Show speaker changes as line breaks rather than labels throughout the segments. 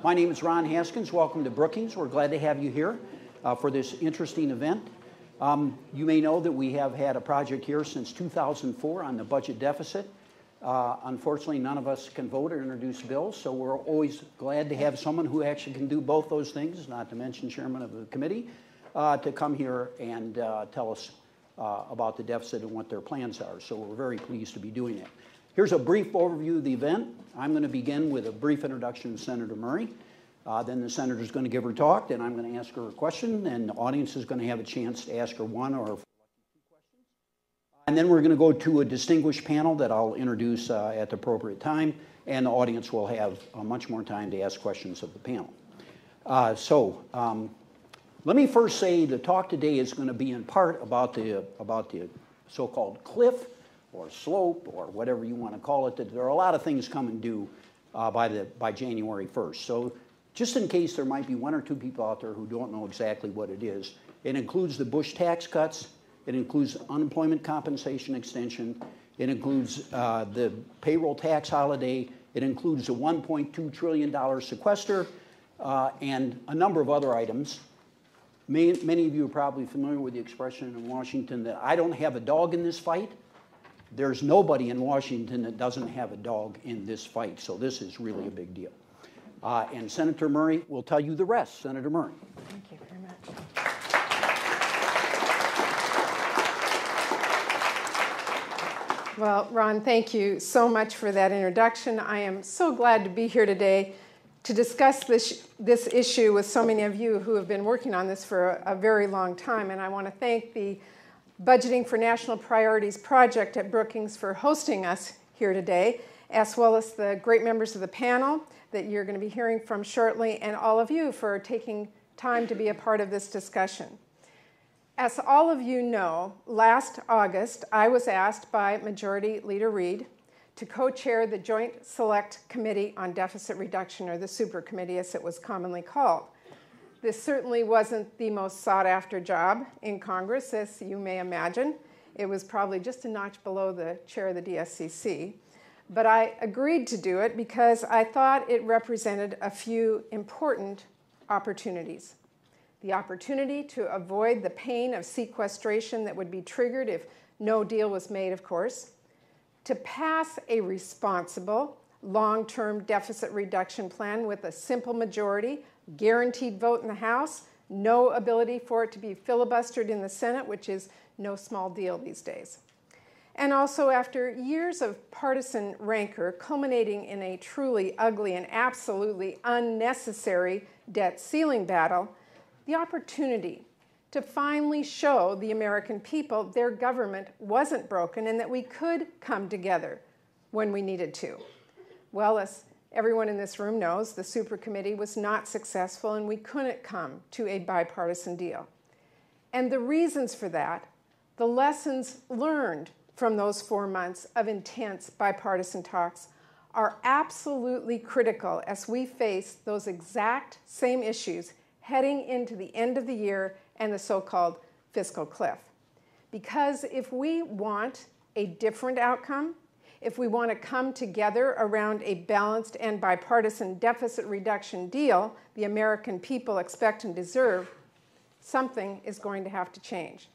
My name is Ron Haskins. Welcome to Brookings. We're glad to have you here for this interesting event. You may know that we have had a project here since 2004 on the budget deficit. Unfortunately, none of us can vote or introduce bills, so we're always glad to have someone who actually can do both those things, not to mention chairman of the committee, to come here and tell us about the deficit and what their plans are. So we're very pleased to be doing it. Here's a brief overview of the event. I'm going to begin with a brief introduction of Senator Murray. Then the senator's going to give her talk, then I'm going to ask her a question, and the audience is going to have a chance to ask her one or two questions. And then we're going to go to a distinguished panel that I'll introduce at the appropriate time, and the audience will have much more time to ask questions of the panel. Let me first say the talk today is going to be in part about the so-called cliff or slope or whatever you want to call it. That there are a lot of things coming due by January 1st. So just in case there might be one or two people out there who don't know exactly what it is, it includes the Bush tax cuts, it includes unemployment compensation extension, it includes the payroll tax holiday, it includes the $1.2 trillion sequester, and a number of other items. Many of you are probably familiar with the expression in Washington that I don't have a dog in this fight. There's nobody in Washington that doesn't have a dog in this fight, so this is really a big deal. And Senator Murray will tell you the rest. Senator Murray.
Thank you very much. Well, Ron, thank you so much for that introduction. I am so glad to be here today to discuss this issue with so many of you who have been working on this for a very long time. And I want to thank the Budgeting for National Priorities project at Brookings for hosting us here today, as well as the great members of the panel that you're going to be hearing from shortly, and all of you for taking time to be a part of this discussion. As all of you know, last August, I was asked by Majority Leader Reid to co-chair the Joint Select Committee on Deficit Reduction, or the Super Committee as it was commonly called. This certainly wasn't the most sought-after job in Congress, as you may imagine. It was probably just a notch below the chair of the DSCC. But I agreed to do it because I thought it represented a few important opportunities. The opportunity to avoid the pain of sequestration that would be triggered if no deal was made, of course. To pass a responsible, long-term deficit reduction plan with a simple majority, guaranteed vote in the House, no ability for it to be filibustered in the Senate, which is no small deal these days. And also, after years of partisan rancor culminating in a truly ugly and absolutely unnecessary debt ceiling battle, the opportunity to finally show the American people their government wasn't broken and that we could come together when we needed to. Well, as everyone in this room knows, the Super Committee was not successful and we couldn't come to a bipartisan deal. And the reasons for that, the lessons learned from those 4 months of intense bipartisan talks, are absolutely critical as we face those exact same issues heading into the end of the year and the so-called fiscal cliff. Because if we want a different outcome, if we want to come together around a balanced and bipartisan deficit reduction deal the American people expect and deserve, something is going to have to change.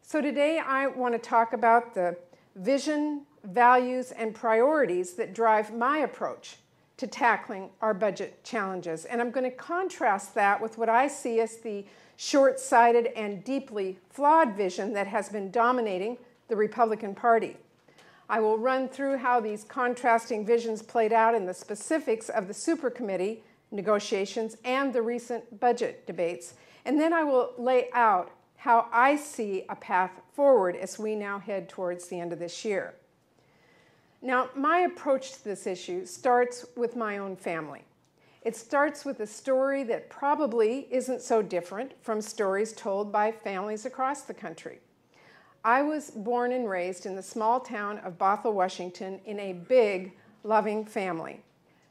So today I want to talk about the vision, values, and priorities that drive my approach to tackling our budget challenges. And I'm going to contrast that with what I see as the short-sighted and deeply flawed vision that has been dominating the Republican Party. I will run through how these contrasting visions played out in the specifics of the Super Committee negotiations and the recent budget debates. And then I will lay out how I see a path forward as we now head towards the end of this year. Now, my approach to this issue starts with my own family. It starts with a story that probably isn't so different from stories told by families across the country. I was born and raised in the small town of Bothell, Washington, in a big, loving family.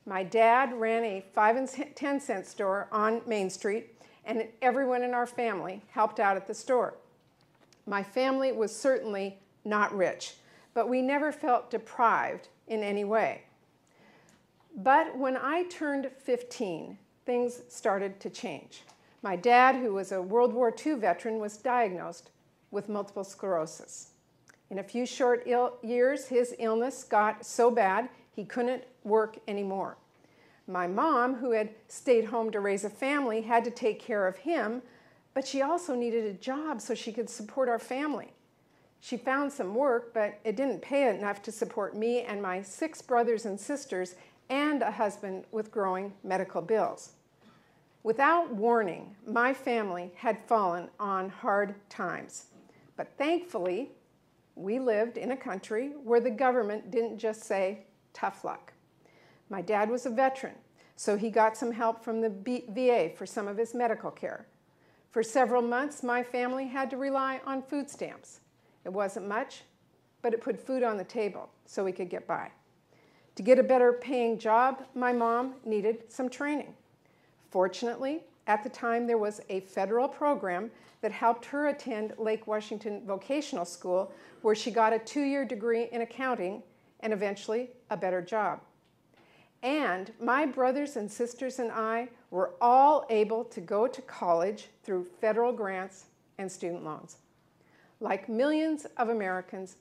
My dad ran a 5 and 10 cent store on Main Street, and everyone in our family helped out at the store. My family was certainly not rich, but we never felt deprived in any way. But when I turned 15, things started to change. My dad, who was a World War II veteran, was diagnosed with multiple sclerosis. In a few short years, his illness got so bad he couldn't work anymore. My mom, who had stayed home to raise a family, had to take care of him, but she also needed a job so she could support our family. She found some work, but it didn't pay enough to support me and my 6 brothers and sisters and a husband with growing medical bills. Without warning, my family had fallen on hard times. But thankfully, we lived in a country where the government didn't just say, tough luck. My dad was a veteran, so he got some help from the VA for some of his medical care. For several months, my family had to rely on food stamps. It wasn't much, but it put food on the table so we could get by. To get a better paying job, my mom needed some training. Fortunately, at the time, there was a federal program that helped her attend Lake Washington Vocational School, where she got a 2-year degree in accounting and eventually a better job. And my brothers and sisters and I were all able to go to college through federal grants and student loans. Like millions of Americans,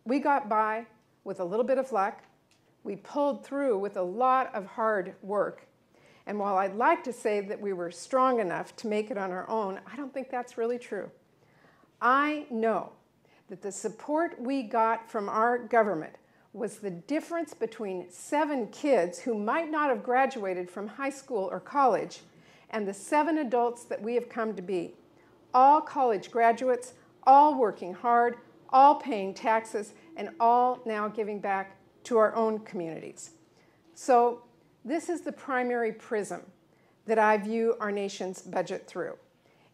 we got by with a little bit of luck. We pulled through with a lot of hard work. And while I'd like to say that we were strong enough to make it on our own, I don't think that's really true. I know that the support we got from our government was the difference between 7 kids who might not have graduated from high school or college and the 7 adults that we have come to be. All college graduates, all working hard, all paying taxes, and all now giving back to our own communities. So this is the primary prism that I view our nation's budget through.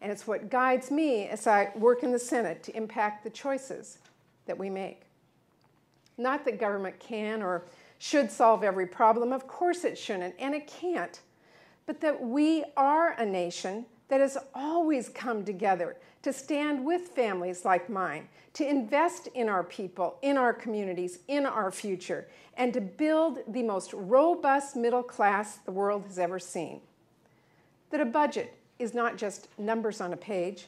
And it's what guides me as I work in the Senate to impact the choices that we make. Not that government can or should solve every problem. Of course it shouldn't, and it can't. But that we are a nation that has always come together to stand with families like mine, to invest in our people, in our communities, in our future, and to build the most robust middle class the world has ever seen. That a budget is not just numbers on a page,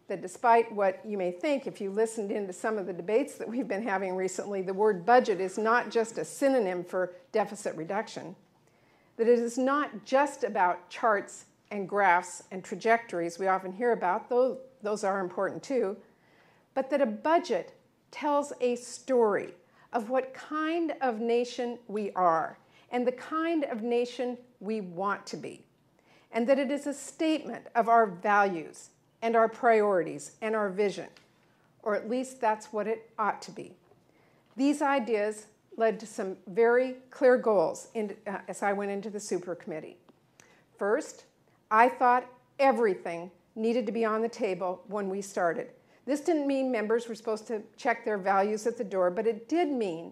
that despite what you may think, if you listened into some of the debates that we've been having recently, the word budget is not just a synonym for deficit reduction, that it is not just about charts and graphs and trajectories we often hear about, though those are important too, but that a budget tells a story of what kind of nation we are and the kind of nation we want to be, and that it is a statement of our values and our priorities and our vision, or at least that's what it ought to be. These ideas led to some very clear goals as I went into the super committee. First, I thought everything needed to be on the table when we started. This didn't mean members were supposed to check their values at the door, but it did mean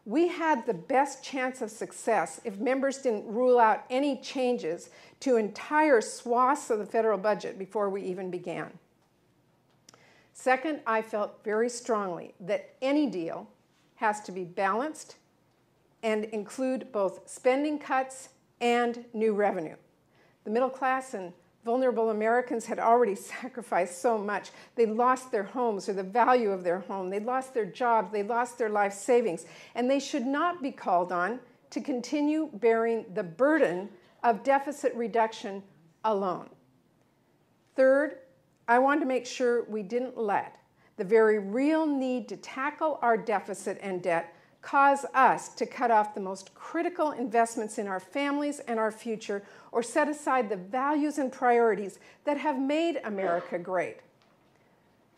we had the best chance of success if members didn't rule out any changes to entire swaths of the federal budget before we even began. Second, I felt very strongly that any deal has to be balanced and include both spending cuts and new revenue. The middle class and vulnerable Americans had already sacrificed so much. They lost their homes or the value of their home. They lost their jobs. They lost their life savings. And they should not be called on to continue bearing the burden of deficit reduction alone. Third, I wanted to make sure we didn't let the very real need to tackle our deficit and debt cause us to cut off the most critical investments in our families and our future, or set aside the values and priorities that have made America great.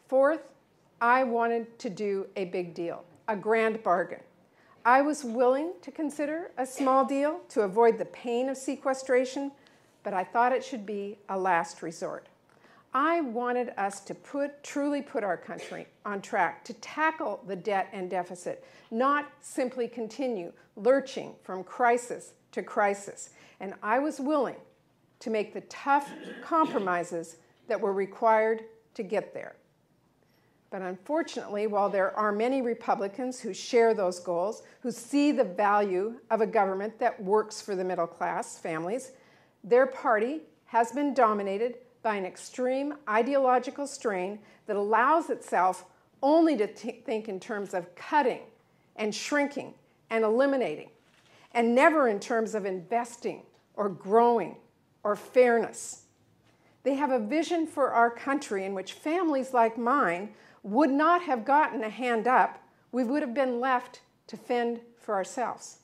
Fourth, I wanted to do a big deal, a grand bargain. I was willing to consider a small deal to avoid the pain of sequestration, but I thought it should be a last resort. I wanted us to truly put our country on track to tackle the debt and deficit, not simply continue lurching from crisis to crisis. And I was willing to make the tough compromises that were required to get there. But unfortunately, while there are many Republicans who share those goals, who see the value of a government that works for the middle class families, their party has been dominated by an extreme ideological strain that allows itself only to think in terms of cutting and shrinking and eliminating, and never in terms of investing or growing or fairness. They have a vision for our country in which families like mine would not have gotten a hand up. We would have been left to fend for ourselves.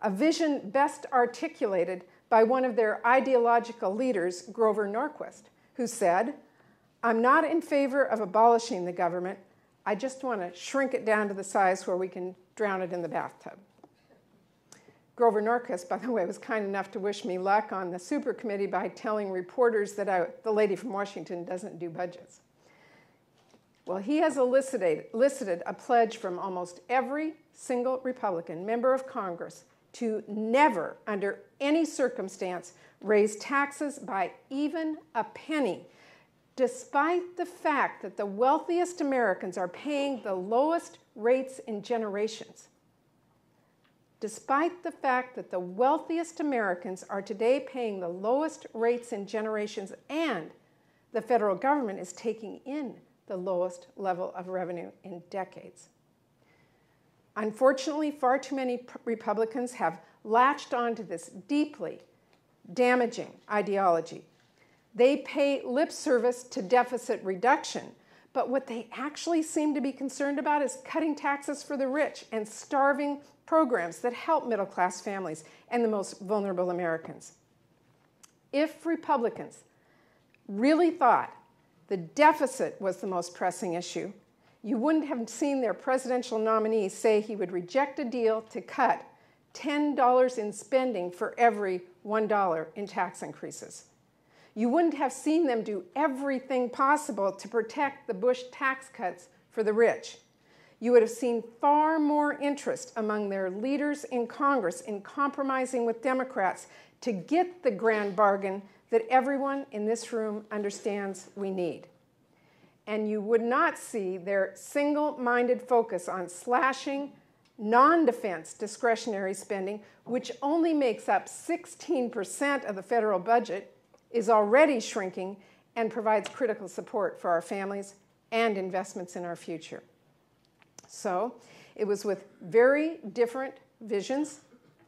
A vision best articulated by one of their ideological leaders, Grover Norquist, who said, "I'm not in favor of abolishing the government. I just want to shrink it down to the size where we can drown it in the bathtub." Grover Norquist, by the way, was kind enough to wish me luck on the super committee by telling reporters that the lady from Washington doesn't do budgets. Well, he has elicited a pledge from almost every single Republican member of Congress to never, under any circumstance, raise taxes by even a penny, despite the fact that the wealthiest Americans are paying the lowest rates in generations. Despite the fact that the wealthiest Americans are today paying the lowest rates in generations, and the federal government is taking in the lowest level of revenue in decades. Unfortunately, far too many Republicans have latched onto this deeply damaging ideology. They pay lip service to deficit reduction, but what they actually seem to be concerned about is cutting taxes for the rich and starving programs that help middle-class families and the most vulnerable Americans. If Republicans really thought the deficit was the most pressing issue, you wouldn't have seen their presidential nominee say he would reject a deal to cut $10 in spending for every $1 in tax increases. You wouldn't have seen them do everything possible to protect the Bush tax cuts for the rich. You would have seen far more interest among their leaders in Congress in compromising with Democrats to get the grand bargain that everyone in this room understands we need. And you would not see their single-minded focus on slashing non-defense discretionary spending, which only makes up 16% of the federal budget, is already shrinking, and provides critical support for our families and investments in our future. So it was with very different visions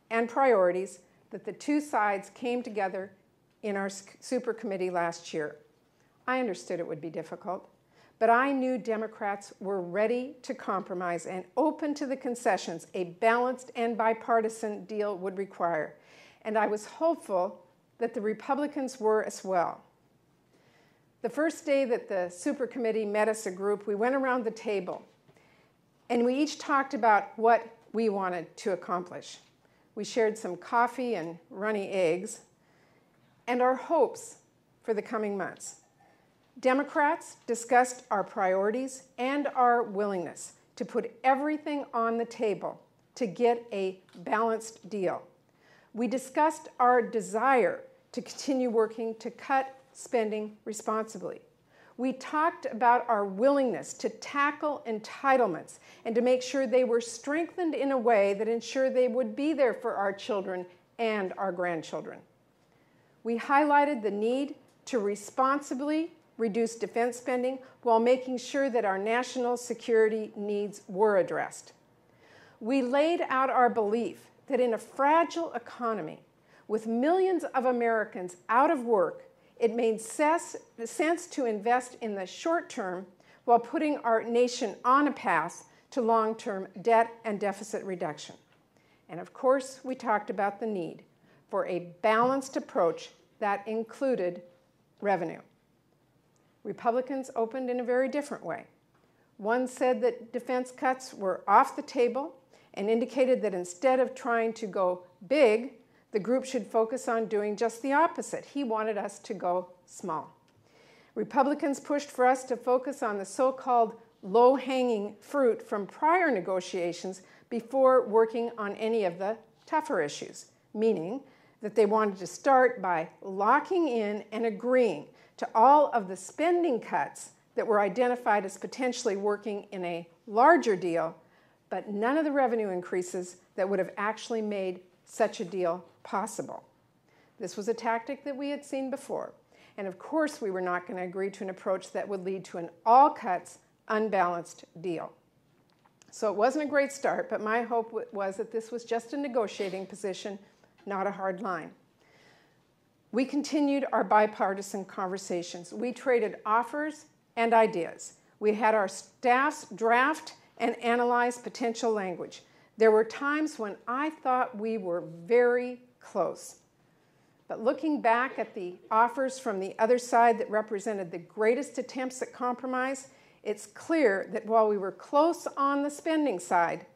and priorities that the two sides came together in our super committee last year. I understood it would be difficult, but I knew Democrats were ready to compromise and open to the concessions a balanced and bipartisan deal would require. And I was hopeful that the Republicans were as well. The first day that the super committee met as a group, we went around the table and we each talked about what we wanted to accomplish. We shared some coffee and runny eggs and our hopes for the coming months. Democrats discussed our priorities and our willingness to put everything on the table to get a balanced deal. We discussed our desire to continue working to cut spending responsibly. We talked about our willingness to tackle entitlements and to make sure they were strengthened in a way that ensured they would be there for our children and our grandchildren. We highlighted the need to responsibly reduce defense spending while making sure that our national security needs were addressed. We laid out our belief that in a fragile economy, with millions of Americans out of work, it made sense to invest in the short term while putting our nation on a path to long-term debt and deficit reduction. And of course, we talked about the need for a balanced approach that included revenue. Republicans opened in a very different way. One said that defense cuts were off the table and indicated that instead of trying to go big, the group should focus on doing just the opposite. He wanted us to go small. Republicans pushed for us to focus on the so-called low-hanging fruit from prior negotiations before working on any of the tougher issues, meaning that they wanted to start by locking in and agreeing to all of the spending cuts that were identified as potentially working in a larger deal, but none of the revenue increases that would have actually made such a deal possible. This was a tactic that we had seen before. And of course, we were not going to agree to an approach that would lead to an all-cuts, unbalanced deal. So it wasn't a great start, but my hope was that this was just a negotiating position, not a hard line. We continued our bipartisan conversations. We traded offers and ideas. We had our staffs draft and analyze potential language. There were times when I thought we were very close. But looking back at the offers from the other side that represented the greatest attempts at compromise, it's clear that while we were close on the spending side,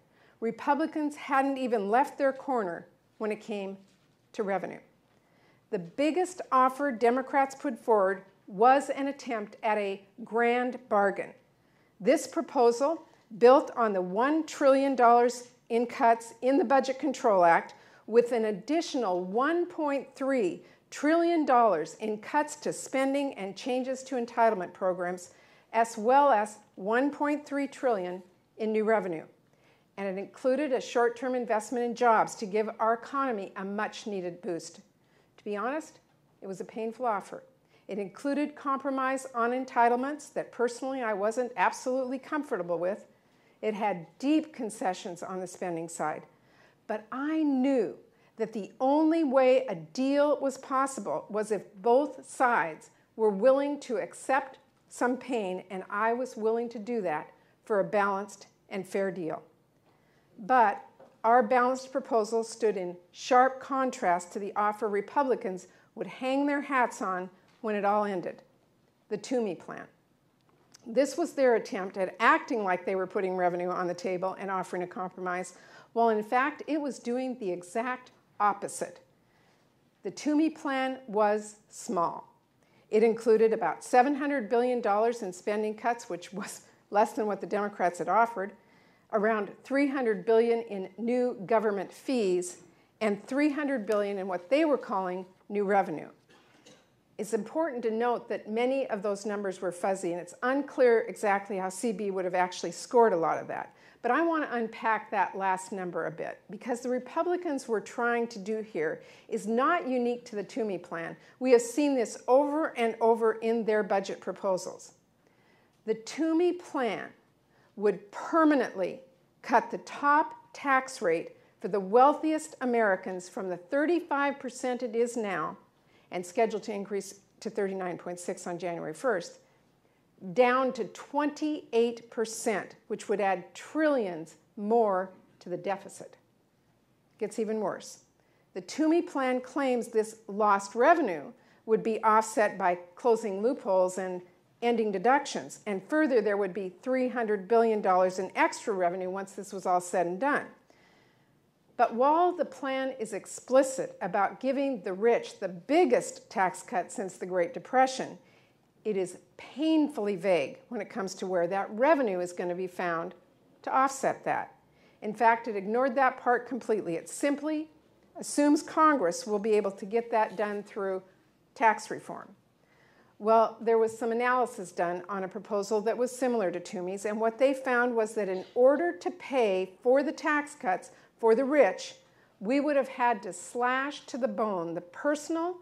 Republicans hadn't even left their corner when it came to revenue. The biggest offer Democrats put forward was an attempt at a grand bargain. This proposal, built on the $1 trillion in cuts in the Budget Control Act, with an additional $1.3 trillion in cuts to spending and changes to entitlement programs, as well as $1.3 trillion in new revenue. And it included a short-term investment in jobs to give our economy a much-needed boost. To be honest, it was a painful offer. It included compromise on entitlements that personally I wasn't absolutely comfortable with. It had deep concessions on the spending side. But I knew that the only way a deal was possible was if both sides were willing to accept some pain, and I was willing to do that for a balanced and fair deal. But our balanced proposal stood in sharp contrast to the offer Republicans would hang their hats on when it all ended, the Toomey plan. This was their attempt at acting like they were putting revenue on the table and offering a compromise, while in fact it was doing the exact opposite. The Toomey plan was small. It included about $700 billion in spending cuts, which was less than what the Democrats had offered, around $300 billion in new government fees, and $300 billion in what they were calling new revenue. It's important to note that many of those numbers were fuzzy, and it's unclear exactly how CB would have actually scored a lot of that. But I want to unpack that last number a bit, because the Republicans were trying to do here is not unique to the Toomey plan. We have seen this over and over in their budget proposals. The Toomey plan would permanently cut the top tax rate for the wealthiest Americans from the 35% it is now, and scheduled to increase to 39.6 on January 1st, down to 28%, which would add trillions more to the deficit. It gets even worse. The Toomey plan claims this lost revenue would be offset by closing loopholes and ending deductions, and further there would be $300 billion in extra revenue once this was all said and done. But while the plan is explicit about giving the rich the biggest tax cut since the Great Depression, it is painfully vague when it comes to where that revenue is going to be found to offset that. In fact, it ignored that part completely. It simply assumes Congress will be able to get that done through tax reform. Well, there was some analysis done on a proposal that was similar to Toomey's, and what they found was that in order to pay for the tax cuts for the rich, we would have had to slash to the bone the personal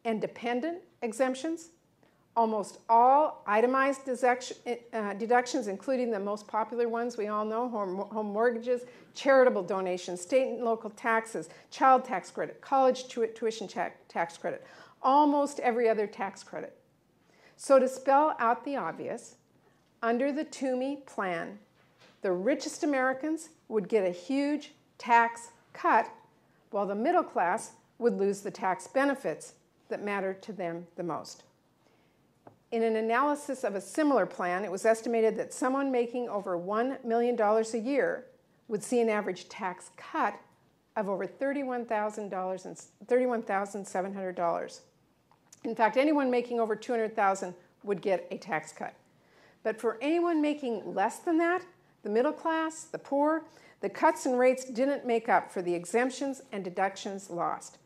and dependent exemptions, almost all itemized deductions, including the most popular ones we all know, home mortgages, charitable donations, state and local taxes, child tax credit, college tuition tax credit, almost every other tax credit. So to spell out the obvious, under the Toomey plan, the richest Americans would get a huge tax cut, while the middle class would lose the tax benefits that matter to them the most. In an analysis of a similar plan, it was estimated that someone making over $1 million a year would see an average tax cut of over $31,700. In fact, anyone making over $200,000 would get a tax cut. But for anyone making less than that, the middle class, the poor, the cuts and rates didn't make up for the exemptions and deductions lost.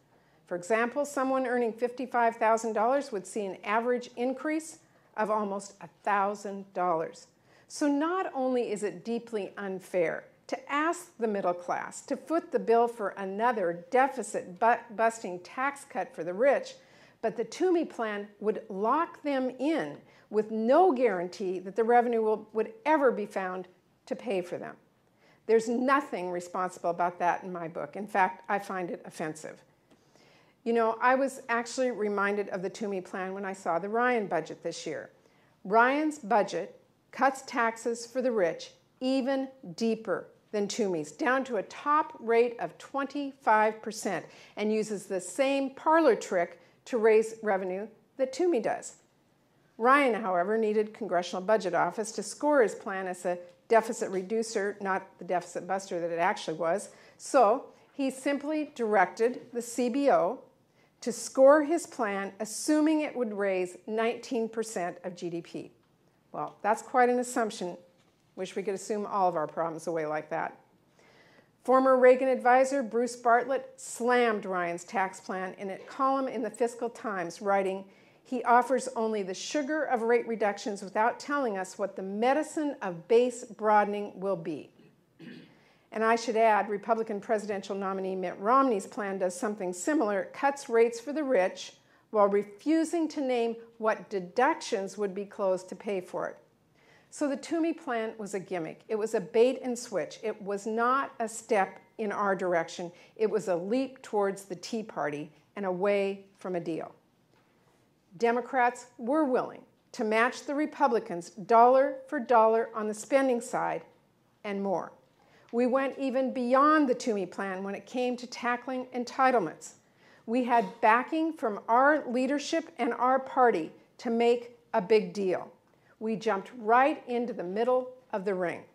For example, someone earning $55,000 would see an average increase of almost $1,000. So not only is it deeply unfair to ask the middle class to foot the bill for another deficit-busting tax cut for the rich, but the Toomey plan would lock them in with no guarantee that the revenue would ever be found to pay for them. There's nothing responsible about that in my book. In fact, I find it offensive. You know, I was actually reminded of the Toomey plan when I saw the Ryan budget this year. Ryan's budget cuts taxes for the rich even deeper than Toomey's, down to a top rate of 25%, and uses the same parlor trick to raise revenue that Toomey does. Ryan, however, needed Congressional Budget Office to score his plan as a deficit reducer, not the deficit buster that it actually was. So he simply directed the CBO to score his plan, assuming it would raise 19% of GDP. Well, that's quite an assumption. Wish we could assume all of our problems away like that. Former Reagan advisor Bruce Bartlett slammed Ryan's tax plan in a column in the Fiscal Times, writing, "He offers only the sugar of rate reductions without telling us what the medicine of base broadening will be." And I should add, Republican presidential nominee Mitt Romney's plan does something similar. It cuts rates for the rich while refusing to name what deductions would be closed to pay for it. So the Toomey plan was a gimmick. It was a bait and switch. It was not a step in our direction. It was a leap towards the Tea Party and away from a deal. Democrats were willing to match the Republicans dollar for dollar on the spending side and more. We went even beyond the Toomey plan when it came to tackling entitlements. We had backing from our leadership and our party to make a big deal. We jumped right into the middle of the ring.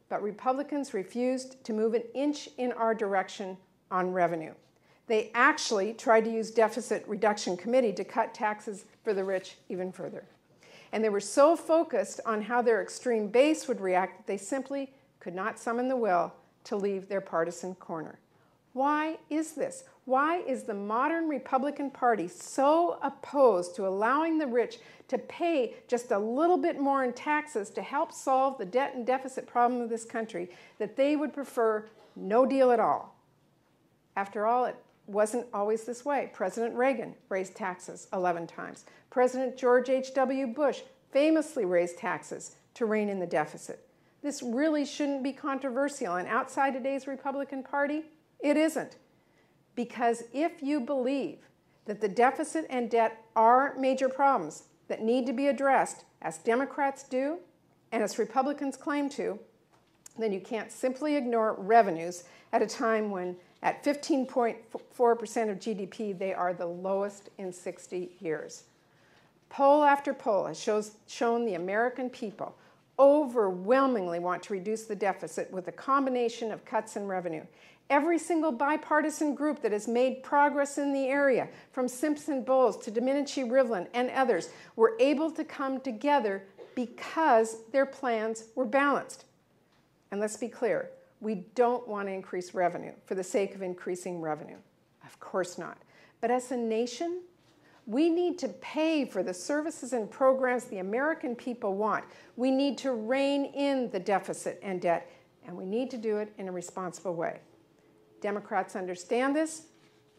But Republicans refused to move an inch in our direction on revenue. They actually tried to use Deficit Reduction Committee to cut taxes for the rich even further. And they were so focused on how their extreme base would react that they simply could not summon the will to leave their partisan corner. Why is this? Why is the modern Republican Party so opposed to allowing the rich to pay just a little bit more in taxes to help solve the debt and deficit problem of this country that they would prefer no deal at all? After all, it wasn't always this way. President Reagan raised taxes 11 times. President George H.W. Bush famously raised taxes to rein in the deficit. This really shouldn't be controversial, and outside today's Republican Party, it isn't. Because if you believe that the deficit and debt are major problems that need to be addressed, as Democrats do and as Republicans claim to, then you can't simply ignore revenues at a time when at 15.4% of GDP, they are the lowest in 60 years. Poll after poll has shown the American people overwhelmingly want to reduce the deficit with a combination of cuts in revenue. Every single bipartisan group that has made progress in the area, from Simpson-Bowles to Domenici-Rivlin and others, were able to come together because their plans were balanced. And let's be clear, we don't want to increase revenue for the sake of increasing revenue. Of course not. But as a nation, we need to pay for the services and programs the American people want. We need to rein in the deficit and debt, and we need to do it in a responsible way. Democrats understand this,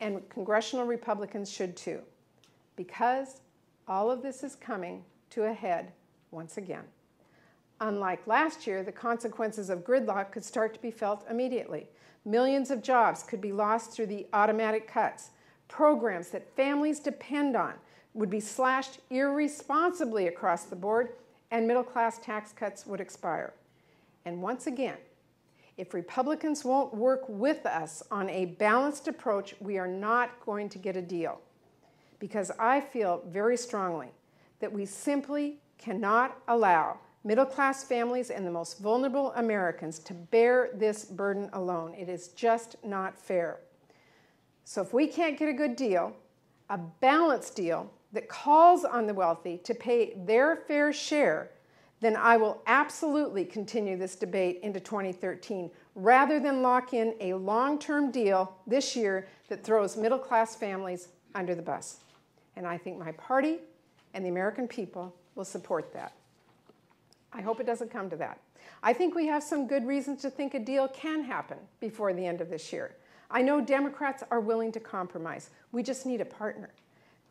and congressional Republicans should too, because all of this is coming to a head once again. Unlike last year, the consequences of gridlock could start to be felt immediately. Millions of jobs could be lost through the automatic cuts. Programs that families depend on would be slashed irresponsibly across the board, and middle-class tax cuts would expire. And once again, if Republicans won't work with us on a balanced approach, we are not going to get a deal. Because I feel very strongly that we simply cannot allow middle-class families and the most vulnerable Americans to bear this burden alone. It is just not fair. So if we can't get a good deal, a balanced deal that calls on the wealthy to pay their fair share, then I will absolutely continue this debate into 2013, rather than lock in a long-term deal this year that throws middle-class families under the bus. And I think my party and the American people will support that. I hope it doesn't come to that. I think we have some good reasons to think a deal can happen before the end of this year. I know Democrats are willing to compromise. We just need a partner.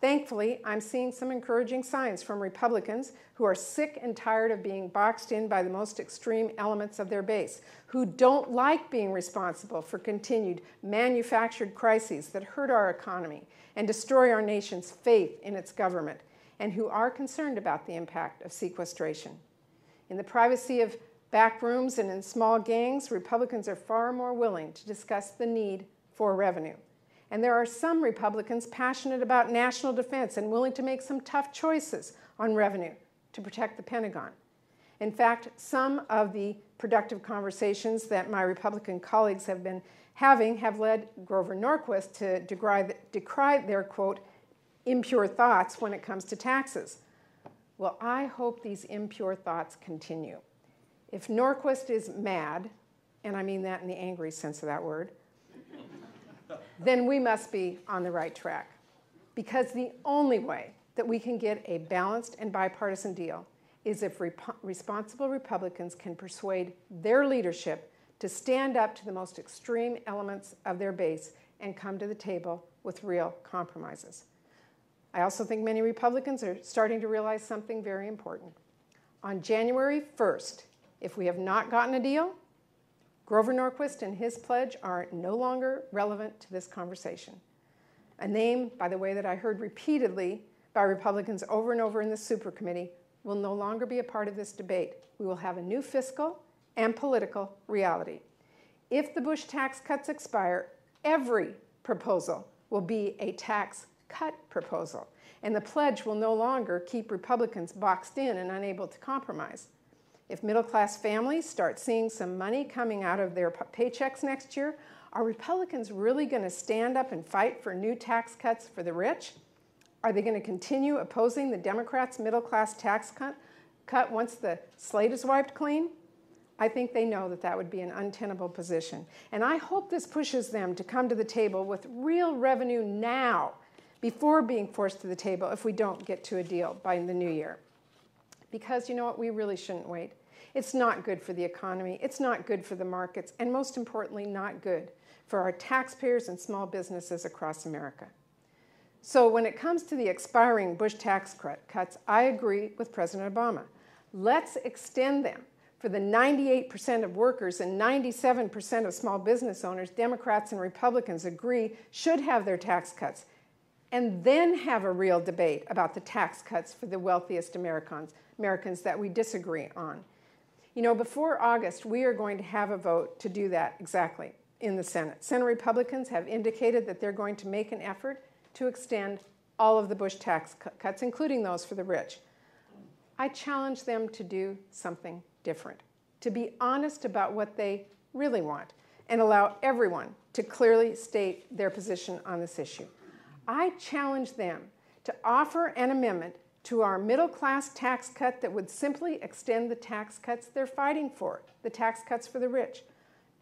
Thankfully, I'm seeing some encouraging signs from Republicans who are sick and tired of being boxed in by the most extreme elements of their base, who don't like being responsible for continued manufactured crises that hurt our economy and destroy our nation's faith in its government, and who are concerned about the impact of sequestration. In the privacy of back rooms and in small gangs, Republicans are far more willing to discuss the need for revenue. And there are some Republicans passionate about national defense and willing to make some tough choices on revenue to protect the Pentagon. In fact, some of the productive conversations that my Republican colleagues have been having have led Grover Norquist to decry their, quote, impure thoughts when it comes to taxes. Well, I hope these impure thoughts continue. If Norquist is mad, and I mean that in the angry sense of that word, then we must be on the right track. Because the only way that we can get a balanced and bipartisan deal is if responsible Republicans can persuade their leadership to stand up to the most extreme elements of their base and come to the table with real compromises. I also think many Republicans are starting to realize something very important. On January 1st, if we have not gotten a deal, Grover Norquist and his pledge are no longer relevant to this conversation. A name, by the way, that I heard repeatedly by Republicans over and over in the supercommittee will no longer be a part of this debate. We will have a new fiscal and political reality. If the Bush tax cuts expire, every proposal will be a tax cut proposal, and the pledge will no longer keep Republicans boxed in and unable to compromise. If middle-class families start seeing some money coming out of their paychecks next year, are Republicans really going to stand up and fight for new tax cuts for the rich? Are they going to continue opposing the Democrats' middle-class tax cut once the slate is wiped clean? I think they know that that would be an untenable position. And I hope this pushes them to come to the table with real revenue now, before being forced to the table if we don't get to a deal by the new year. Because you know what, we really shouldn't wait. It's not good for the economy, it's not good for the markets, and most importantly, not good for our taxpayers and small businesses across America. So when it comes to the expiring Bush tax cuts, I agree with President Obama. Let's extend them for the 98% of workers and 97% of small business owners Democrats and Republicans agree should have their tax cuts, and then have a real debate about the tax cuts for the wealthiest Americans that we disagree on. You know, before August, we are going to have a vote to do that exactly in the Senate. Senate Republicans have indicated that they're going to make an effort to extend all of the Bush tax cuts, including those for the rich. I challenge them to do something different, to be honest about what they really want, and allow everyone to clearly state their position on this issue. I challenge them to offer an amendment to our middle-class tax cut that would simply extend the tax cuts they're fighting for, the tax cuts for the rich.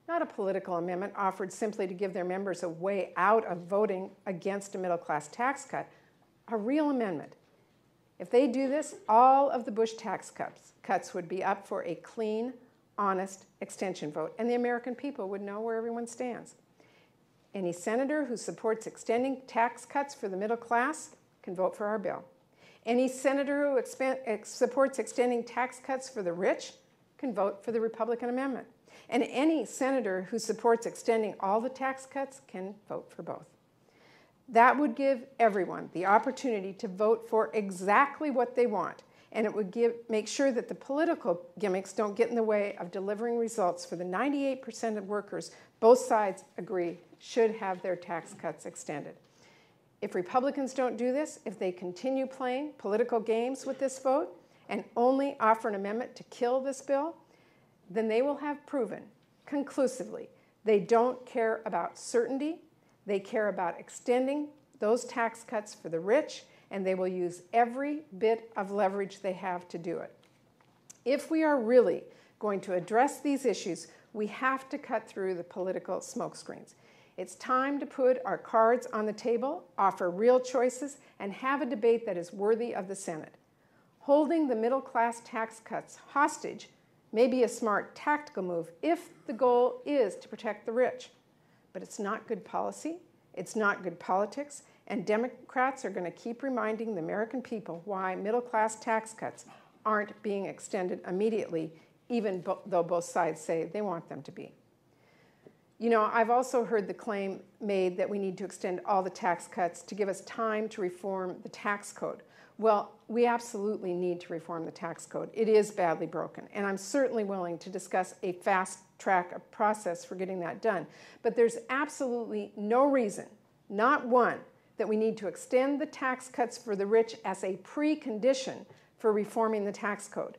Not a political amendment offered simply to give their members a way out of voting against a middle-class tax cut, a real amendment. If they do this, all of the Bush tax cuts would be up for a clean, honest extension vote, and the American people would know where everyone stands. Any senator who supports extending tax cuts for the middle class can vote for our bill. Any senator who supports extending tax cuts for the rich can vote for the Republican amendment. And any senator who supports extending all the tax cuts can vote for both. That would give everyone the opportunity to vote for exactly what they want, and it would make sure that the political gimmicks don't get in the way of delivering results for the 98% of workers both sides agree should have their tax cuts extended. If Republicans don't do this, if they continue playing political games with this vote and only offer an amendment to kill this bill, then they will have proven conclusively they don't care about certainty, they care about extending those tax cuts for the rich, and they will use every bit of leverage they have to do it. If we are really going to address these issues, we have to cut through the political smokescreens. It's time to put our cards on the table, offer real choices, and have a debate that is worthy of the Senate. Holding the middle class tax cuts hostage may be a smart tactical move if the goal is to protect the rich. But it's not good policy, it's not good politics, and Democrats are going to keep reminding the American people why middle class tax cuts aren't being extended immediately, even though both sides say they want them to be. You know, I've also heard the claim made that we need to extend all the tax cuts to give us time to reform the tax code. Well, we absolutely need to reform the tax code. It is badly broken, and I'm certainly willing to discuss a fast-track process for getting that done. But there's absolutely no reason, not one, that we need to extend the tax cuts for the rich as a precondition for reforming the tax code.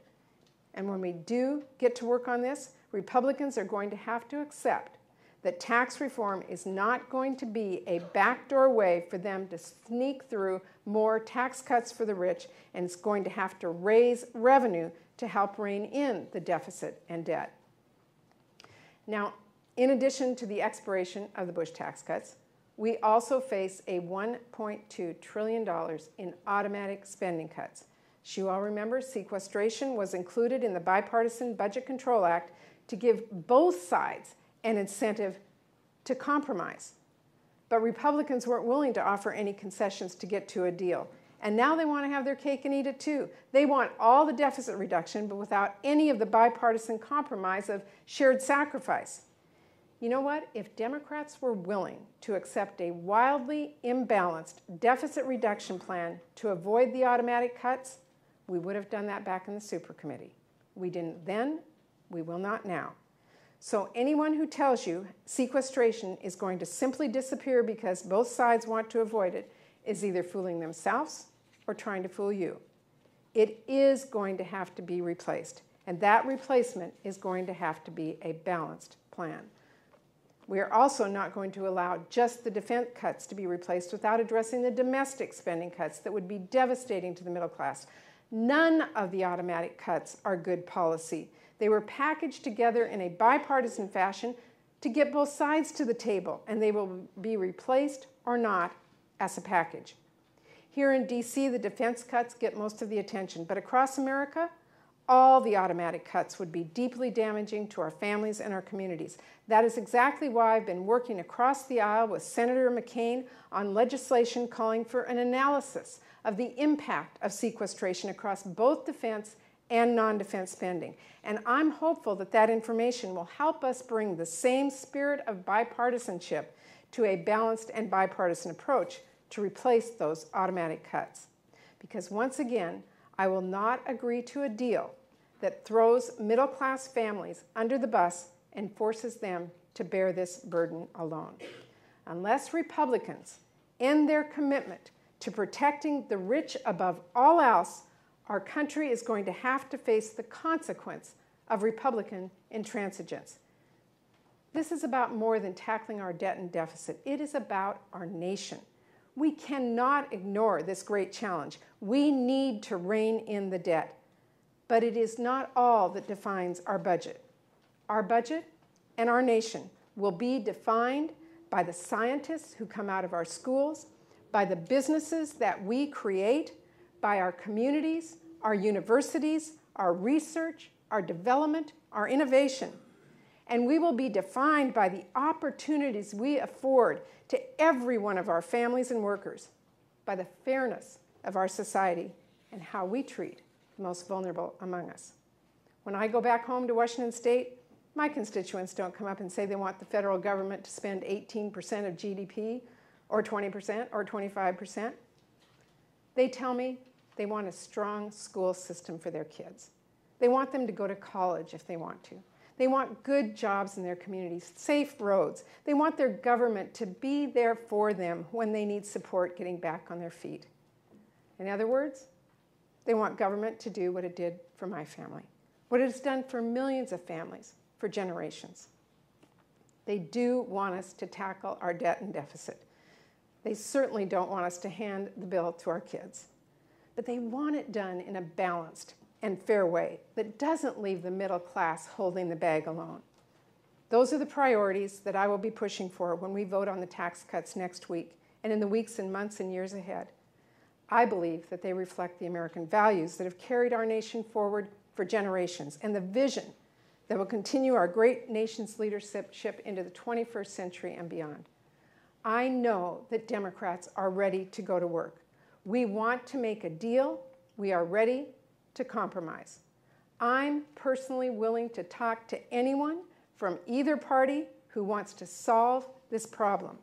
And when we do get to work on this, Republicans are going to have to accept that tax reform is not going to be a backdoor way for them to sneak through more tax cuts for the rich, and it's going to have to raise revenue to help rein in the deficit and debt. Now, in addition to the expiration of the Bush tax cuts, we also face a $1.2 trillion in automatic spending cuts. As you all remember, sequestration was included in the Bipartisan Budget Control Act to give both sides an incentive to compromise. But Republicans weren't willing to offer any concessions to get to a deal. And now they want to have their cake and eat it too. They want all the deficit reduction, but without any of the bipartisan compromise of shared sacrifice. You know what? If Democrats were willing to accept a wildly imbalanced deficit reduction plan to avoid the automatic cuts, we would have done that back in the super committee. We didn't then, we will not now. So anyone who tells you sequestration is going to simply disappear because both sides want to avoid it is either fooling themselves or trying to fool you. It is going to have to be replaced, and that replacement is going to have to be a balanced plan. We are also not going to allow just the defense cuts to be replaced without addressing the domestic spending cuts that would be devastating to the middle class. None of the automatic cuts are good policy. They were packaged together in a bipartisan fashion to get both sides to the table, and they will be replaced or not as a package. Here in D.C., the defense cuts get most of the attention, but across America, all the automatic cuts would be deeply damaging to our families and our communities. That is exactly why I've been working across the aisle with Senator McCain on legislation calling for an analysis of the impact of sequestration across both defense and non-defense spending. And I'm hopeful that that information will help us bring the same spirit of bipartisanship to a balanced and bipartisan approach to replace those automatic cuts. Because once again, I will not agree to a deal that throws middle-class families under the bus and forces them to bear this burden alone. Unless Republicans end their commitment to protecting the rich above all else, our country is going to have to face the consequence of Republican intransigence. This is about more than tackling our debt and deficit. It is about our nation. We cannot ignore this great challenge. We need to rein in the debt. But it is not all that defines our budget. Our budget and our nation will be defined by the scientists who come out of our schools, by the businesses that we create, by our communities, our universities, our research, our development, our innovation. And we will be defined by the opportunities we afford to every one of our families and workers, by the fairness of our society and how we treat the most vulnerable among us. When I go back home to Washington State, my constituents don't come up and say they want the federal government to spend 18% of GDP or 20% or 25%. They tell me they want a strong school system for their kids. They want them to go to college if they want to. They want good jobs in their communities, safe roads. They want their government to be there for them when they need support getting back on their feet. In other words, they want government to do what it did for my family, what it has done for millions of families for generations. They do want us to tackle our debt and deficit. They certainly don't want us to hand the bill to our kids. But they want it done in a balanced and fair way that doesn't leave the middle class holding the bag alone. Those are the priorities that I will be pushing for when we vote on the tax cuts next week and in the weeks and months and years ahead. I believe that they reflect the American values that have carried our nation forward for generations and the vision that will continue our great nation's leadership into the 21st century and beyond. I know that Democrats are ready to go to work. We want to make a deal. We are ready to compromise. I'm personally willing to talk to anyone from either party who wants to solve this problem.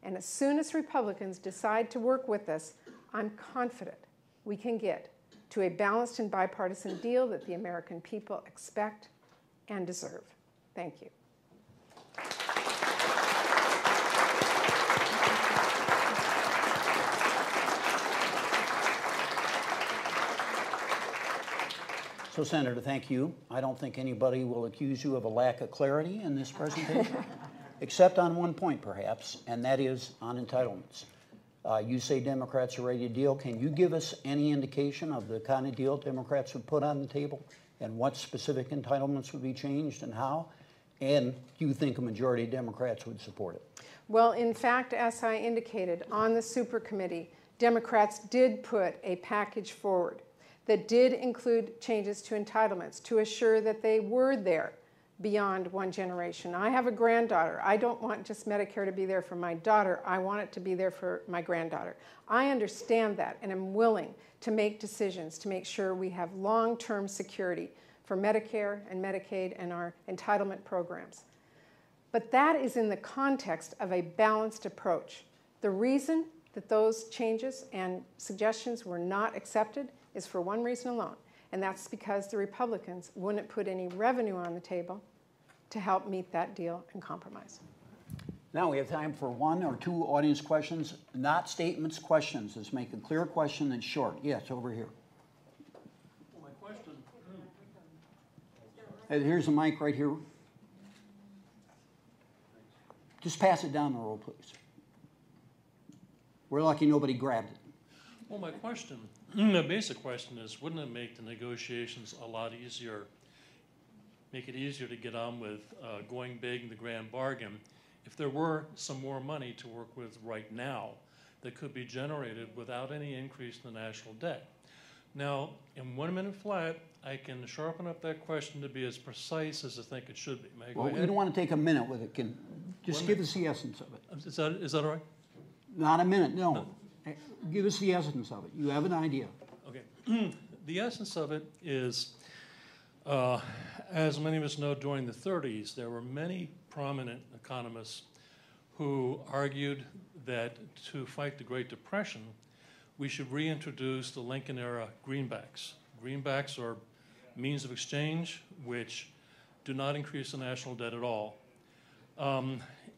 And as soon as Republicans decide to work with us, I'm confident we can get to a balanced and bipartisan deal that the American people expect and deserve. Thank you.
So, Senator, thank you. I don't think anybody will accuse you of a lack of clarity in this presentation, except on one point, perhaps, and that is on entitlements. You say Democrats are ready to deal. Can you give us any indication of the kind of deal Democrats would put on the table and what specific entitlements would be changed and how? And do you think a majority of Democrats would support it?
Well, in fact, as I indicated, on the super committee, Democrats did put a package forward that did include changes to entitlements to assure that they were there beyond one generation. I have a granddaughter. I don't want just Medicare to be there for my daughter. I want it to be there for my granddaughter. I understand that and am willing to make decisions to make sure we have long-term security for Medicare and Medicaid and our entitlement programs. But that is in the context of a balanced approach. The reason that those changes and suggestions were not accepted is for one reason alone, and that's because the Republicans wouldn't put any revenue on the table to help meet that deal and compromise.
Now we have time for one or two audience questions, not statements, questions. Let's make a clear question that's short. Yes, over here.
Well, my question.
Hey, here's a mic right here. Just pass it down the row, please. We're lucky nobody grabbed it.
Well, my question, the basic question is, wouldn't it make the negotiations a lot easier, make it easier to get on with going big in the grand bargain if there were some more money to work with right now that could be generated without any increase in the national debt? Now, in 1 minute flat, I can sharpen up that question to be as precise as I think it should be. May I go
Well,
ahead?
we don't want to take a minute with it. Just
1
give
minute.
us the essence of it.
Is that all right?
Not a minute, no. Give us the essence of it. You have an idea.
Okay. The essence of it is, as many of us know, during the 30s, there were many prominent economists who argued that to fight the Great Depression, we should reintroduce the Lincoln-era greenbacks. Greenbacks are means of exchange which do not increase the national debt at all.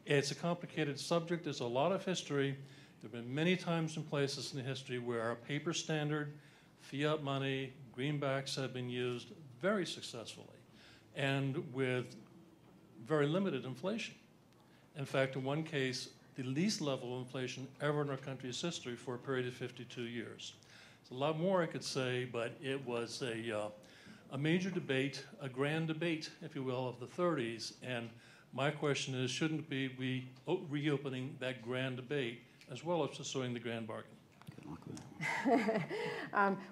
It's a complicated subject. There's a lot of history. There have been many times and places in the history where a paper standard, fiat money, greenbacks have been used very successfully and with very limited inflation. In fact, in one case, the least level of inflation ever in our country's history for a period of 52 years. There's a lot more I could say, but it was a major debate, a grand debate, if you will, of the 30s. And my question is, shouldn't we be reopening that grand debate as well as pursuing the grand bargain?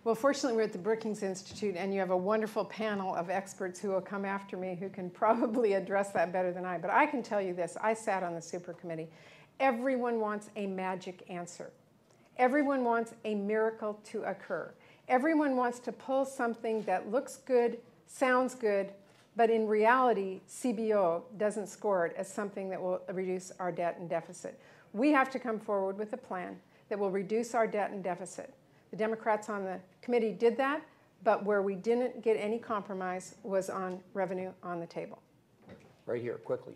Well, fortunately, we're at the Brookings Institute, and you have a wonderful panel of experts who will come after me who can probably address that better than I. But I can tell you this. I sat on the super committee. Everyone wants a magic answer. Everyone wants a miracle to occur. Everyone wants to pull something that looks good, sounds good, but in reality, CBO doesn't score it as something that will reduce our debt and deficit. We have to come forward with a plan that will reduce our debt and deficit. The Democrats on the committee did that, but where we didn't get any compromise was on revenue on the table.
Right here, quickly.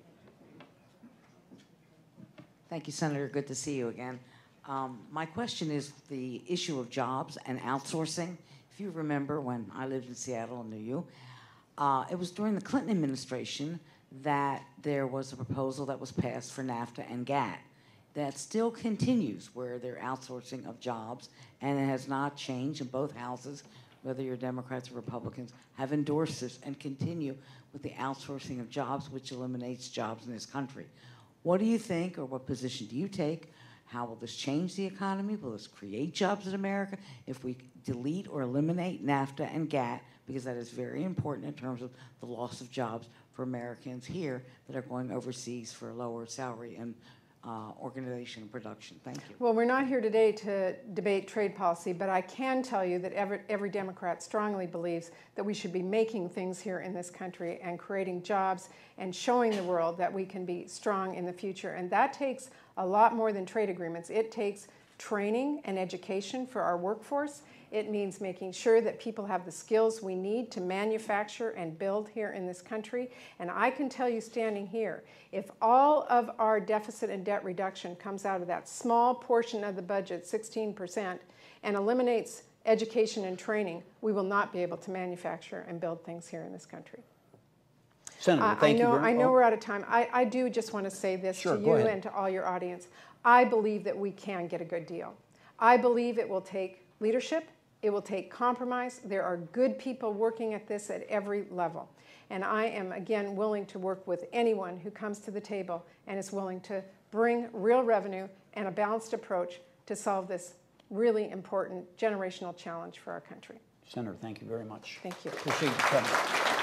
Thank you, Senator. Good to see you again. My question is the issue of jobs and outsourcing. If you remember when I lived in Seattle and knew you, it was during the Clinton administration that there was a proposal that was passed for NAFTA and GATT that still continues where they're outsourcing of jobs, and it has not changed in both houses, whether you're Democrats or Republicans, have endorsed this and continue with the outsourcing of jobs, which eliminates jobs in this country. What do you think, or what position do you take? How will this change the economy? Will this create jobs in America? If we delete or eliminate NAFTA and GATT, because that is very important in terms of the loss of jobs for Americans here that are going overseas for a lower salary and organization and production. Thank you.
Well, we're not here today to debate trade policy, but I can tell you that every Democrat strongly believes that we should be making things here in this country and creating jobs and showing the world that we can be strong in the future. And that takes a lot more than trade agreements. It takes training and education for our workforce. It means making sure that people have the skills we need to manufacture and build here in this country. And I can tell you standing here, if all of our deficit and debt reduction comes out of that small portion of the budget, 16%, and eliminates education and training, we will not be able to manufacture and build things here in this country.
Senator, thank you very much.
I know we're out of time. I do just want to say this to you and to all your audience. I believe that we can get a good deal. I believe it will take leadership. It will take compromise. There are good people working at this at every level. And I am, again, willing to work with anyone who comes to the table and is willing to bring real revenue and a balanced approach to solve this really important generational challenge for our country.
Senator, thank you very much.
Thank you.
Appreciate you coming.